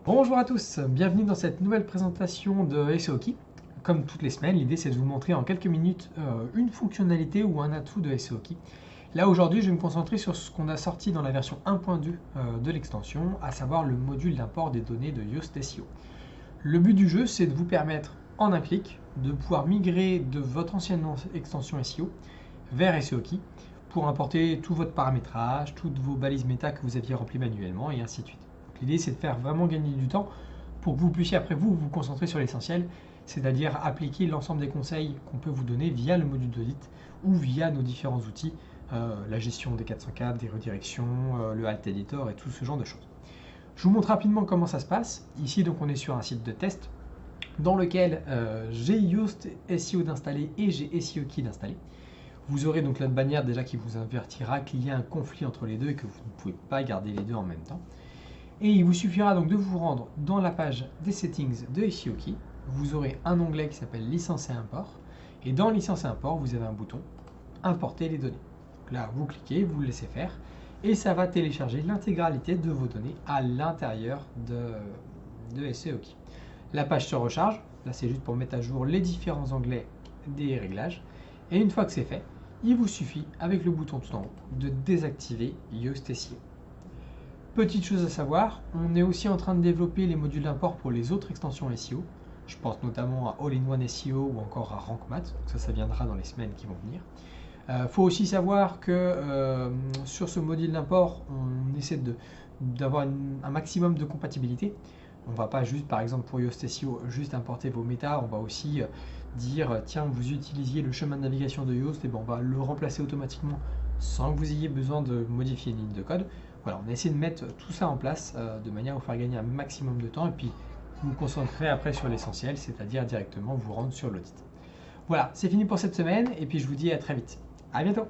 Bonjour à tous, bienvenue dans cette nouvelle présentation de SEOki. Comme toutes les semaines, l'idée c'est de vous montrer en quelques minutes une fonctionnalité ou un atout de SEOki. Là aujourd'hui, je vais me concentrer sur ce qu'on a sorti dans la version 1.2 de l'extension, à savoir le module d'import des données de Yoast SEO. Le but du jeu, c'est de vous permettre en un clic de pouvoir migrer de votre ancienne extension SEO vers SEOki pour importer tout votre paramétrage, toutes vos balises méta que vous aviez remplies manuellement et ainsi de suite. L'idée, c'est de faire vraiment gagner du temps pour que vous puissiez après vous concentrer sur l'essentiel, c'est-à-dire appliquer l'ensemble des conseils qu'on peut vous donner via le module d'audit ou via nos différents outils, la gestion des 404, des redirections, le Alt Editor et tout ce genre de choses. Je vous montre rapidement comment ça se passe. Ici, donc, on est sur un site de test dans lequel j'ai Yoast SEO d'installer et j'ai SEOki d'installer. Vous aurez donc la bannière déjà qui vous avertira qu'il y a un conflit entre les deux et que vous ne pouvez pas garder les deux en même temps. Et il vous suffira donc de vous rendre dans la page des settings de SEOki. Vous aurez un onglet qui s'appelle licence et import. Et dans licence et import, vous avez un bouton importer les données. Donc là, vous cliquez, vous le laissez faire. Et ça va télécharger l'intégralité de vos données à l'intérieur de SEOki. La page se recharge. Là, c'est juste pour mettre à jour les différents onglets des réglages. Et une fois que c'est fait, il vous suffit, avec le bouton tout en haut, de désactiver Yoast SEO. Petite chose à savoir, on est aussi en train de développer les modules d'import pour les autres extensions SEO. Je pense notamment à All-in-One SEO ou encore à RankMath, donc ça viendra dans les semaines qui vont venir. Faut aussi savoir que sur ce module d'import, on essaie d'avoir un maximum de compatibilité. On ne va pas juste, par exemple pour Yoast SEO, juste importer vos méta, on va aussi dire, tiens, vous utilisiez le chemin de navigation de Yoast, et ben on va le remplacer automatiquement sans que vous ayez besoin de modifier une ligne de code. Voilà, on a essayé de mettre tout ça en place de manière à vous faire gagner un maximum de temps et puis vous concentrer après sur l'essentiel, c'est-à-dire directement vous rendre sur l'audit. Voilà, c'est fini pour cette semaine et puis je vous dis à très vite. À bientôt!